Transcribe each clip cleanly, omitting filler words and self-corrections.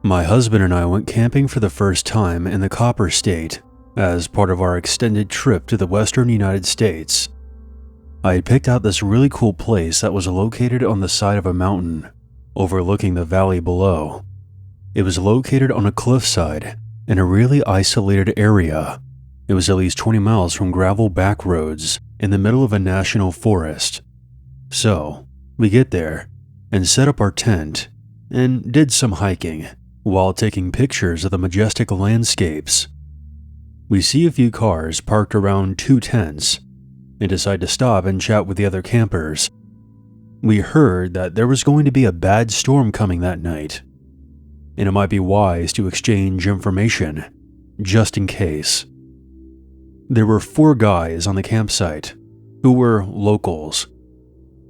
My husband and I went camping for the first time in the Copper State as part of our extended trip to the western United States. I had picked out this really cool place that was located on the side of a mountain, overlooking the valley below. It was located on a cliffside in a really isolated area. It was at least 20 miles from gravel back roads in the middle of a national forest. So, we get there and set up our tent and did some hiking while taking pictures of the majestic landscapes. We see a few cars parked around two tents and decide to stop and chat with the other campers. We heard that there was going to be a bad storm coming that night, and it might be wise to exchange information, just in case. There were 4 guys on the campsite who were locals.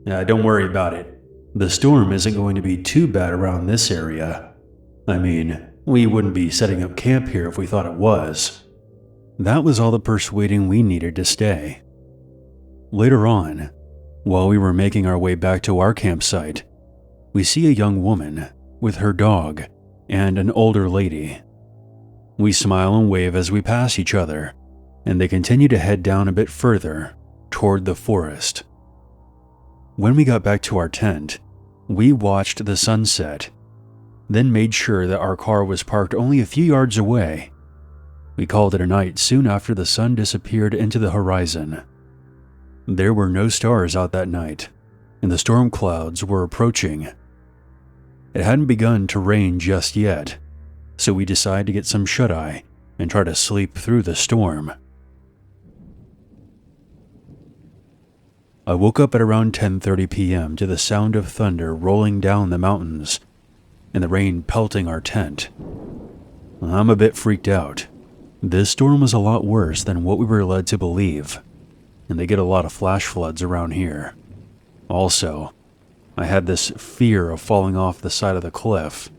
Don't worry about it. The storm isn't going to be too bad around this area. I mean, we wouldn't be setting up camp here if we thought it was. That was all the persuading we needed to stay. Later on, while we were making our way back to our campsite, we see a young woman with her dog and an older lady. We smile and wave as we pass each other, and they continue to head down a bit further toward the forest. When we got back to our tent, we watched the sunset, then made sure that our car was parked only a few yards away. We called it a night soon after the sun disappeared into the horizon. There were no stars out that night, and the storm clouds were approaching. It hadn't begun to rain just yet, so we decided to get some shut-eye and try to sleep through the storm. I woke up at around 10:30 p.m. to the sound of thunder rolling down the mountains and the rain pelting our tent. I'm a bit freaked out. This storm was a lot worse than what we were led to believe, and they get a lot of flash floods around here. Also, I had this fear of falling off the side of the cliff,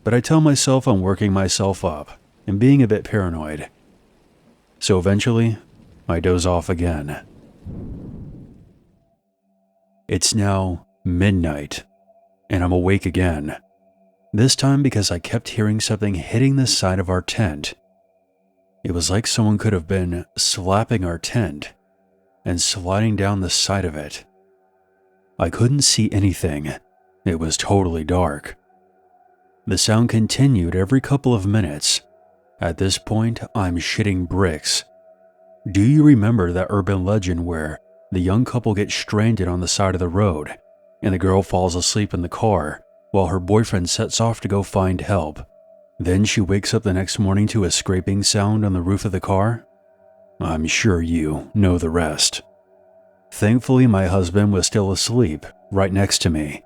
but I tell myself I'm working myself up and being a bit paranoid. So eventually, I doze off again. It's now midnight, and I'm awake again. This time because I kept hearing something hitting the side of our tent. It was like someone could have been slapping our tent and sliding down the side of it. I couldn't see anything. It was totally dark. The sound continued every couple of minutes. At this point, I'm shitting bricks. Do you remember that urban legend where the young couple gets stranded on the side of the road and the girl falls asleep in the car while her boyfriend sets off to go find help? Then she wakes up the next morning to a scraping sound on the roof of the car? I'm sure you know the rest. Thankfully, my husband was still asleep right next to me.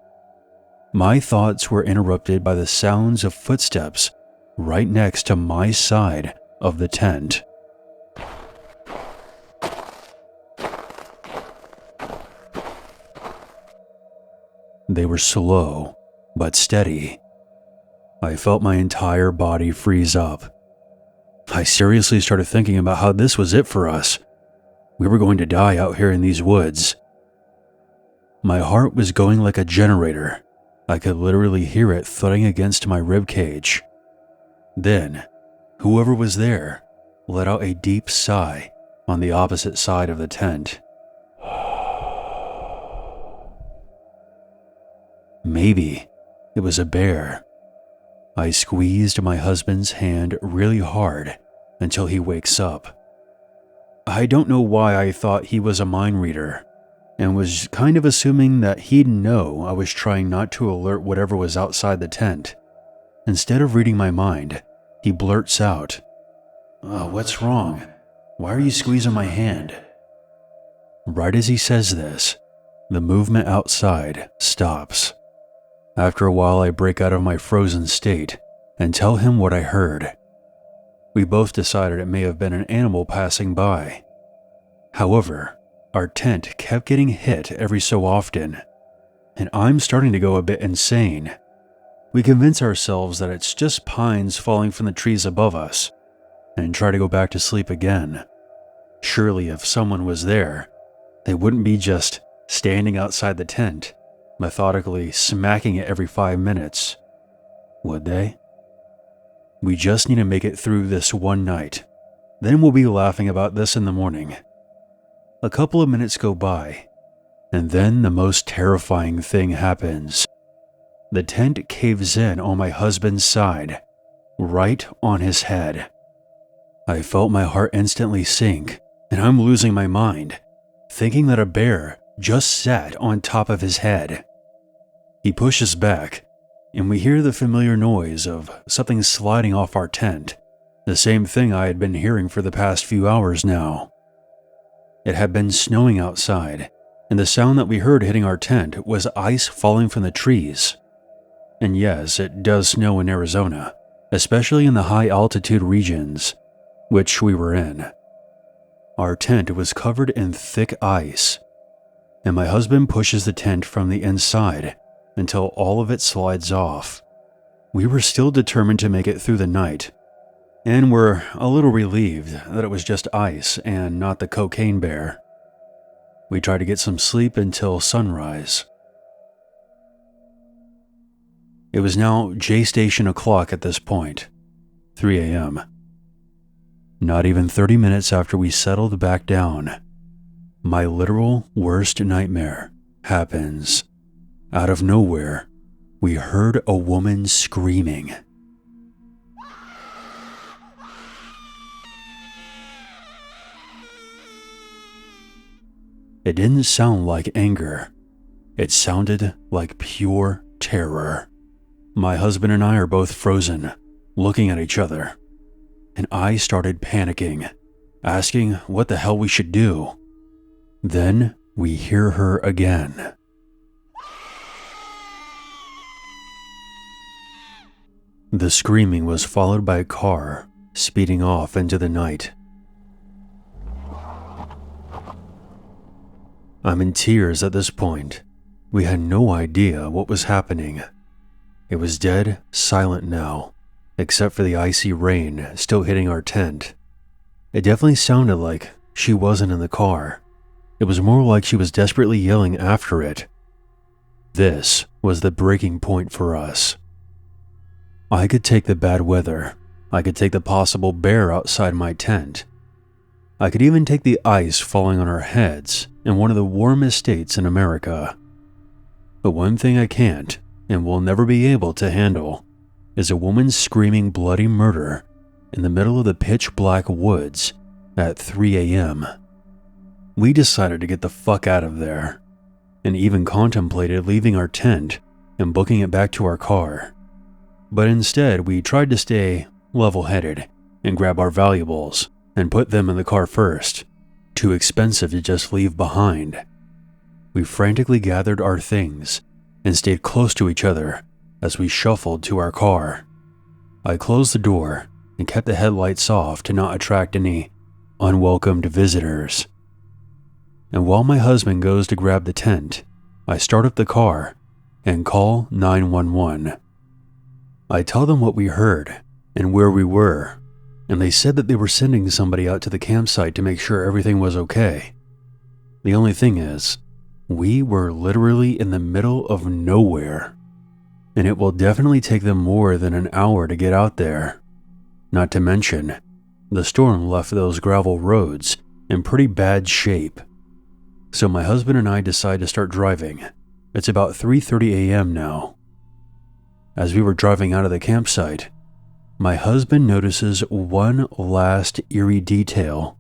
My thoughts were interrupted by the sounds of footsteps right next to my side of the tent. They were slow, but steady. I felt my entire body freeze up. I seriously started thinking about how this was it for us. We were going to die out here in these woods. My heart was going like a generator. I could literally hear it thudding against my rib cage. Then, whoever was there let out a deep sigh on the opposite side of the tent. Maybe it was a bear. I squeezed my husband's hand really hard until he wakes up. I don't know why I thought he was a mind reader, and was kind of assuming that he'd know I was trying not to alert whatever was outside the tent. Instead of reading my mind, he blurts out, "What's wrong? Why are you squeezing my hand?" Right as he says this, the movement outside stops. After a while, I break out of my frozen state and tell him what I heard. We both decided it may have been an animal passing by. However, our tent kept getting hit every so often, and I'm starting to go a bit insane. We convince ourselves that it's just pines falling from the trees above us, and try to go back to sleep again. Surely if someone was there, they wouldn't be just standing outside the tent, methodically smacking it every 5 minutes. Would they? We just need to make it through this one night. Then we'll be laughing about this in the morning. A couple of minutes go by, and then the most terrifying thing happens. The tent caves in on my husband's side, right on his head. I felt my heart instantly sink, and I'm losing my mind, thinking that a bear just sat on top of his head. He pushes back, and we hear the familiar noise of something sliding off our tent, the same thing I had been hearing for the past few hours now. It had been snowing outside, and the sound that we heard hitting our tent was ice falling from the trees. And yes, it does snow in Arizona, especially in the high altitude regions, which we were in. Our tent was covered in thick ice, and my husband pushes the tent from the inside until all of it slides off. We were still determined to make it through the night, and were a little relieved that it was just ice and not the cocaine bear. We tried to get some sleep until sunrise. It was now J-station o'clock at this point, 3 a.m. Not even 30 minutes after we settled back down, my literal worst nightmare happens. Out of nowhere, we heard a woman screaming. It didn't sound like anger. It sounded like pure terror. My husband and I are both frozen, looking at each other, and I started panicking, asking what the hell we should do. Then we hear her again. The screaming was followed by a car speeding off into the night. I'm in tears at this point. We had no idea what was happening. It was dead silent now, except for the icy rain still hitting our tent. It definitely sounded like she wasn't in the car. It was more like she was desperately yelling after it. This was the breaking point for us. I could take the bad weather. I could take the possible bear outside my tent. I could even take the ice falling on our heads in one of the warmest states in America. But one thing I can't, and will never be able to handle, is a woman screaming bloody murder in the middle of the pitch-black woods at 3 a.m. We decided to get the fuck out of there, and even contemplated leaving our tent and booking it back to our car. But instead, we tried to stay level-headed and grab our valuables and put them in the car first. Too expensive to just leave behind. We frantically gathered our things and stayed close to each other as we shuffled to our car. I closed the door and kept the headlights off to not attract any unwelcomed visitors. And while my husband goes to grab the tent, I start up the car and call 911. I tell them what we heard and where we were, and they said that they were sending somebody out to the campsite to make sure everything was okay. The only thing is, we were literally in the middle of nowhere, and it will definitely take them more than an hour to get out there. Not to mention, the storm left those gravel roads in pretty bad shape. So my husband and I decide to start driving. It's about 3:30 a.m. now. As we were driving out of the campsite, my husband notices one last eerie detail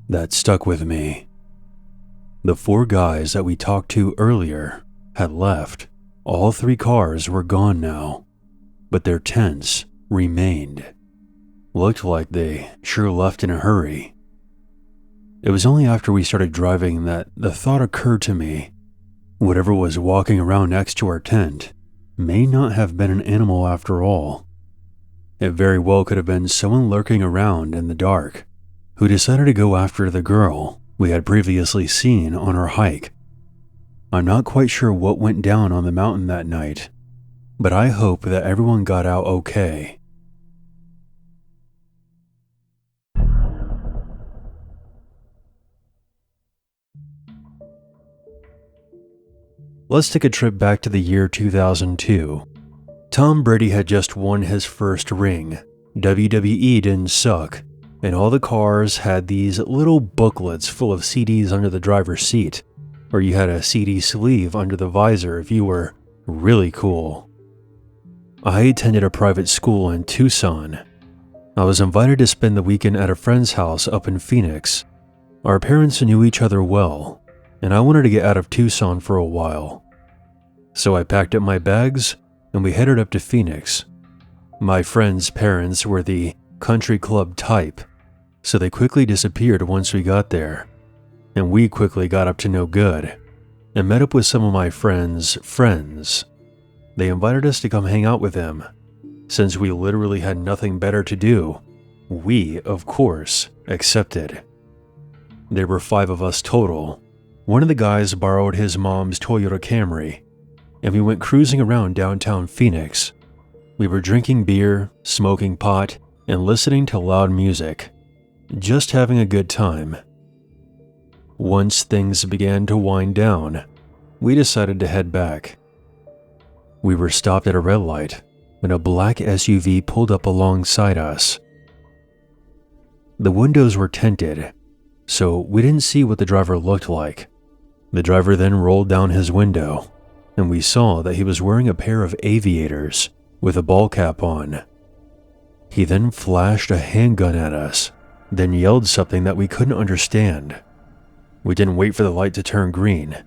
that stuck with me. The 4 guys that we talked to earlier had left. All 3 cars were gone now, but their tents remained. Looked like they sure left in a hurry. It was only after we started driving that the thought occurred to me. Whatever was walking around next to our tent may not have been an animal after all. It very well could have been someone lurking around in the dark who decided to go after the girl we had previously seen on our hike. I'm not quite sure what went down on the mountain that night, but I hope that everyone got out okay. Let's take a trip back to the year 2002. Tom Brady had just won his first ring, WWE didn't suck, and all the cars had these little booklets full of CDs under the driver's seat, or you had a CD sleeve under the visor if you were really cool. I attended a private school in Tucson. I was invited to spend the weekend at a friend's house up in Phoenix. Our parents knew each other well, and I wanted to get out of Tucson for a while. So I packed up my bags and we headed up to Phoenix. My friend's parents were the country club type, so they quickly disappeared once we got there, and we quickly got up to no good and met up with some of my friends' friends. They invited us to come hang out with them. Since we literally had nothing better to do, we, of course, accepted. There were 5 of us total. One of the guys borrowed his mom's Toyota Camry, and we went cruising around downtown Phoenix. We were drinking beer, smoking pot, and listening to loud music. Just having a good time. Once things began to wind down, we decided to head back. We were stopped at a red light when a black SUV pulled up alongside us. The windows were tinted, so we didn't see what the driver looked like. The driver then rolled down his window, and we saw that he was wearing a pair of aviators with a ball cap on. He then flashed a handgun at us, then yelled something that we couldn't understand. We didn't wait for the light to turn green.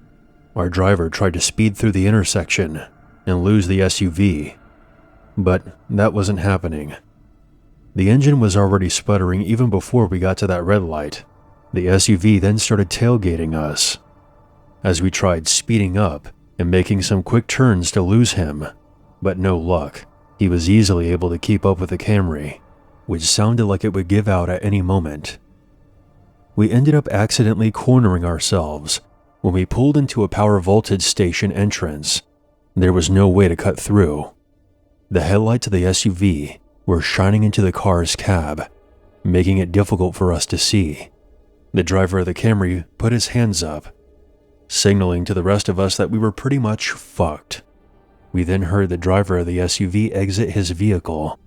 Our driver tried to speed through the intersection and lose the SUV, but that wasn't happening. The engine was already sputtering even before we got to that red light. The SUV then started tailgating us. As we tried speeding up and making some quick turns to lose him, but no luck. He was easily able to keep up with the Camry, which sounded like it would give out at any moment. We ended up accidentally cornering ourselves when we pulled into a power voltage station entrance. There was no way to cut through. The headlights of the SUV were shining into the car's cab, making it difficult for us to see. The driver of the Camry put his hands up, signaling to the rest of us that we were pretty much fucked. We then heard the driver of the SUV exit his vehicle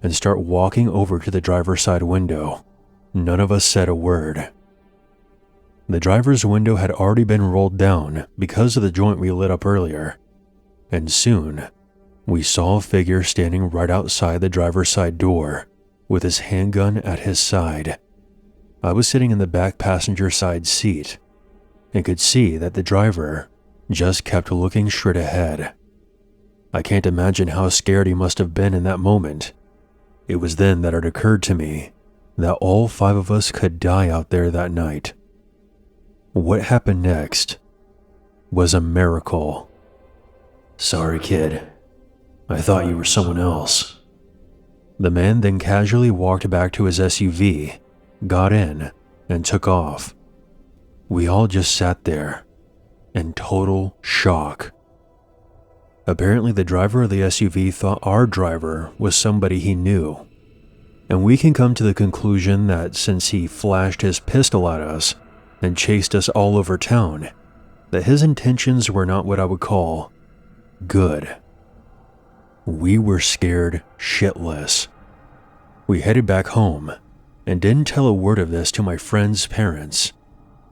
and start walking over to the driver's side window. None of us said a word. The driver's window had already been rolled down because of the joint we lit up earlier, and soon we saw a figure standing right outside the driver's side door with his handgun at his side. I was sitting in the back passenger side seat and could see that the driver just kept looking straight ahead. I can't imagine how scared he must have been in that moment. It was then that it occurred to me that all 5 of us could die out there that night. What happened next was a miracle. "Sorry, kid. I thought you were someone else." The man then casually walked back to his SUV, got in, and took off. We all just sat there in total shock. Apparently, the driver of the SUV thought our driver was somebody he knew, and we can come to the conclusion that since he flashed his pistol at us and chased us all over town, that his intentions were not what I would call good. We were scared shitless. We headed back home and didn't tell a word of this to my friend's parents,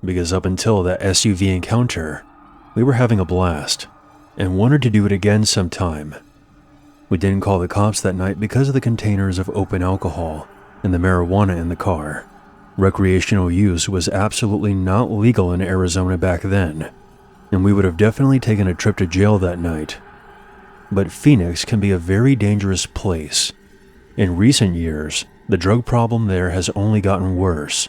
because up until that SUV encounter, we were having a blast and wanted to do it again sometime. We didn't call the cops that night because of the containers of open alcohol and the marijuana in the car. Recreational use was absolutely not legal in Arizona back then, and we would have definitely taken a trip to jail that night. But Phoenix can be a very dangerous place. In recent years, the drug problem there has only gotten worse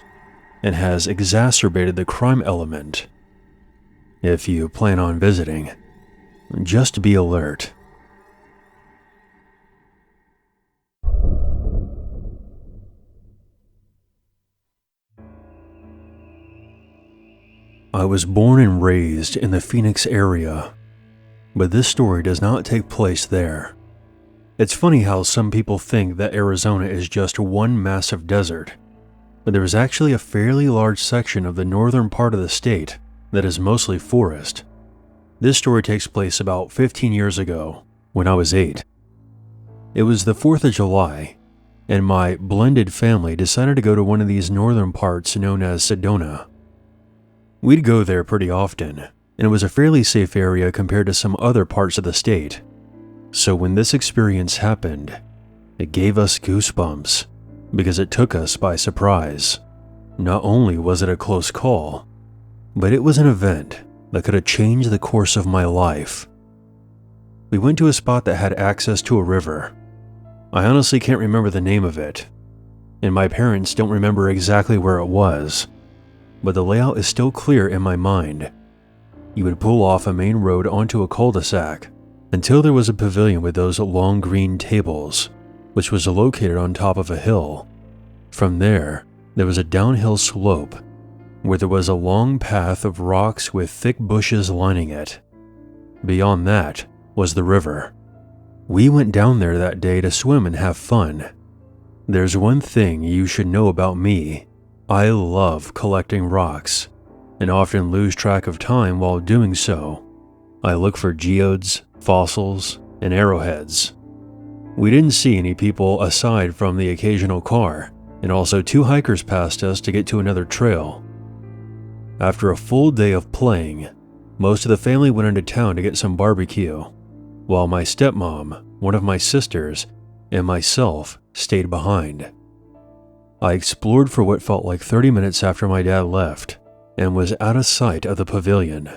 and has exacerbated the crime element. If you plan on visiting, just be alert. I was born and raised in the Phoenix area, but this story does not take place there. It's funny how some people think that Arizona is just one massive desert, but there is actually a fairly large section of the northern part of the state that is mostly forest. This story takes place about 15 years ago, when I was 8. It was the 4th of July, and my blended family decided to go to one of these northern parts known as Sedona. We'd go there pretty often, and it was a fairly safe area compared to some other parts of the state. So when this experience happened, it gave us goosebumps because it took us by surprise. Not only was it a close call, but it was an event that could have changed the course of my life. We went to a spot that had access to a river. I honestly can't remember the name of it, and my parents don't remember exactly where it was, but the layout is still clear in my mind. You would pull off a main road onto a cul-de-sac until there was a pavilion with those long green tables, which was located on top of a hill. From there was a downhill slope where there was a long path of rocks with thick bushes lining it. Beyond that was the river. We went down there that day to swim and have fun. There's one thing you should know about me. I love collecting rocks, and often lose track of time while doing so. I look for geodes, fossils, and arrowheads. We didn't see any people aside from the occasional car, and also 2 hikers passed us to get to another trail. After a full day of playing, most of the family went into town to get some barbecue, while my stepmom, one of my sisters, and myself stayed behind. I explored for what felt like 30 minutes after my dad left, and was out of sight of the pavilion.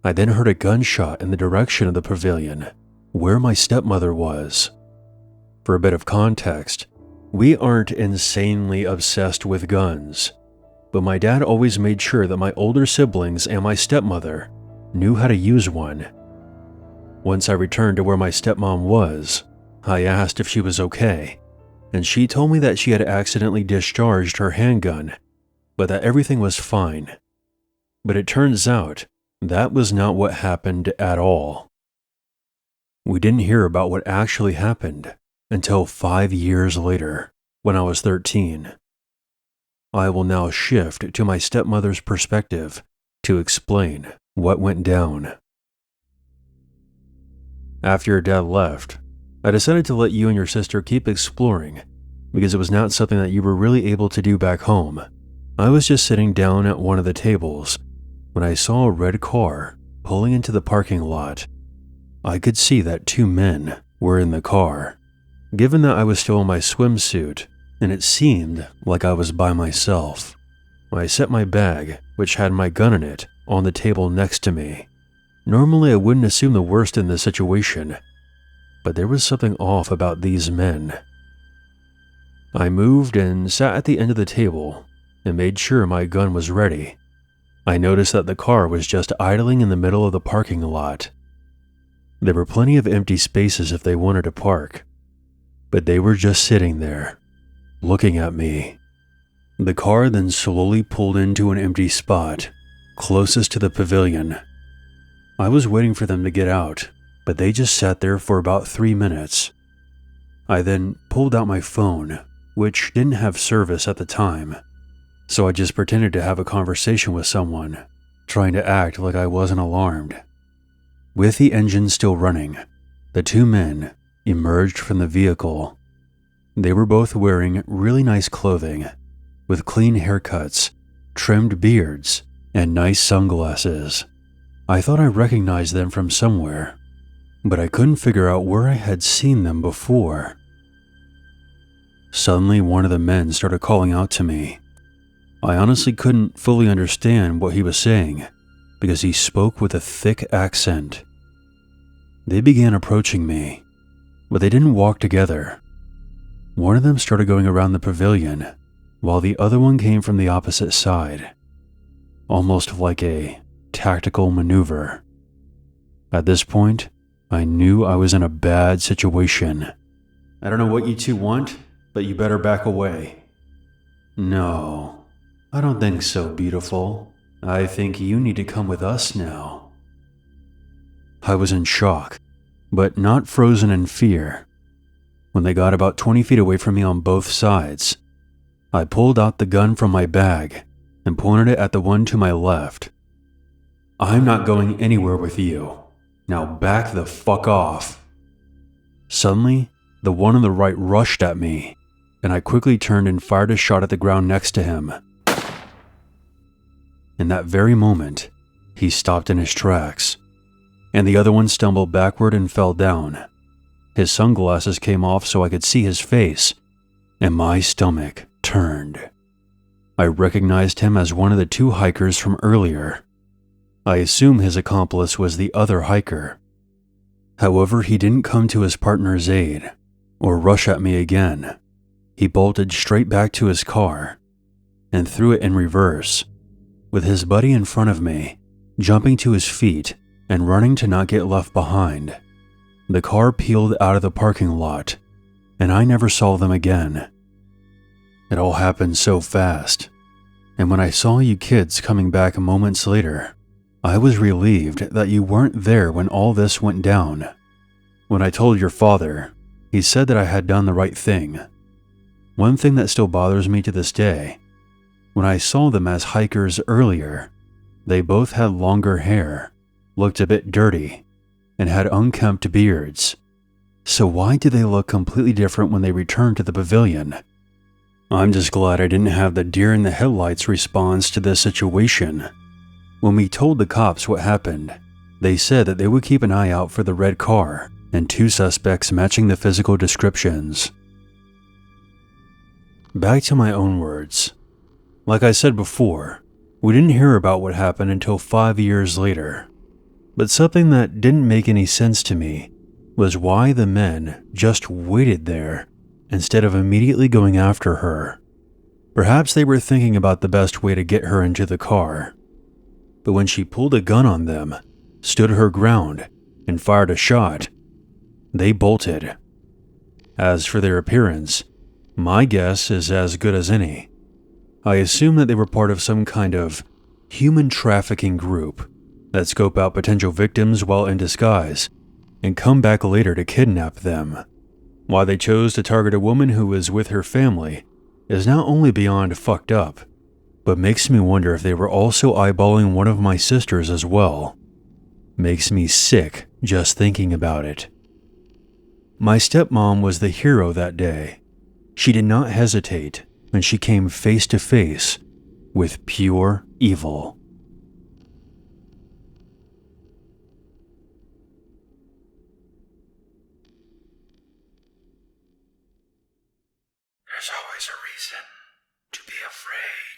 I then heard a gunshot in the direction of the pavilion, where my stepmother was. For a bit of context, we aren't insanely obsessed with guns, but my dad always made sure that my older siblings and my stepmother knew how to use one. Once I returned to where my stepmom was, I asked if she was okay, and she told me that she had accidentally discharged her handgun, but that everything was fine. But it turns out that was not what happened at all. We didn't hear about what actually happened until 5 years later, when I was 13. I will now shift to my stepmother's perspective to explain what went down. After your dad left, I decided to let you and your sister keep exploring because it was not something that you were really able to do back home. I was just sitting down at one of the tables when I saw a red car pulling into the parking lot. I could see that 2 men were in the car. Given that I was still in my swimsuit, and it seemed like I was by myself, I set my bag, which had my gun in it, on the table next to me. Normally I wouldn't assume the worst in this situation, but there was something off about these men. I moved and sat at the end of the table and made sure my gun was ready. I noticed that the car was just idling in the middle of the parking lot. There were plenty of empty spaces if they wanted to park, but they were just sitting there, looking at me. The car then slowly pulled into an empty spot, closest to the pavilion. I was waiting for them to get out, but they just sat there for about 3 minutes. I then pulled out my phone, which didn't have service at the time, so I just pretended to have a conversation with someone, trying to act like I wasn't alarmed. With the engine still running, the 2 men emerged from the vehicle. They were both wearing really nice clothing, with clean haircuts, trimmed beards, and nice sunglasses. I thought I recognized them from somewhere, but I couldn't figure out where I had seen them before. Suddenly, one of the men started calling out to me. I honestly couldn't fully understand what he was saying because he spoke with a thick accent. They began approaching me, but they didn't walk together. One of them started going around the pavilion, while the other one came from the opposite side, almost like a tactical maneuver. At this point, I knew I was in a bad situation. I don't know what you 2 want, but you better back away. No, I don't think so, beautiful. I think you need to come with us now. I was in shock, but not frozen in fear. When they got about 20 feet away from me on both sides, I pulled out the gun from my bag and pointed it at the one to my left. I'm not going anywhere with you. Now back the fuck off. Suddenly, the one on the right rushed at me. and I quickly turned and fired a shot at the ground next to him. In that very moment, he stopped in his tracks, and the other one stumbled backward and fell down. His sunglasses came off so I could see his face, and my stomach turned. I recognized him as one of the two hikers from earlier. I assume his accomplice was the other hiker. However, he didn't come to his partner's aid or rush at me again. He bolted straight back to his car and threw it in reverse, with his buddy in front of me, jumping to his feet and running to not get left behind. The car peeled out of the parking lot, and I never saw them again. It all happened so fast, and when I saw you kids coming back moments later, I was relieved that you weren't there when all this went down. When I told your father, he said that I had done the right thing. One thing that still bothers me to this day, when I saw them as hikers earlier, they both had longer hair, looked a bit dirty, and had unkempt beards. So why did they look completely different when they returned to the pavilion? I'm just glad I didn't have the deer in the headlights response to this situation. When we told the cops what happened, they said that they would keep an eye out for the red car and two suspects matching the physical descriptions. Back to my own words. Like I said before, we didn't hear about what happened until 5 years later. But something that didn't make any sense to me was why the men just waited there instead of immediately going after her. Perhaps they were thinking about the best way to get her into the car. But when she pulled a gun on them, stood her ground, and fired a shot, they bolted. As for their appearance, my guess is as good as any. I assume that they were part of some kind of human trafficking group that scope out potential victims while in disguise and come back later to kidnap them. Why they chose to target a woman who was with her family is not only beyond fucked up, but makes me wonder if they were also eyeballing one of my sisters as well. Makes me sick just thinking about it. My stepmom was the hero that day. She did not hesitate when she came face to face with pure evil. There's always a reason to be afraid.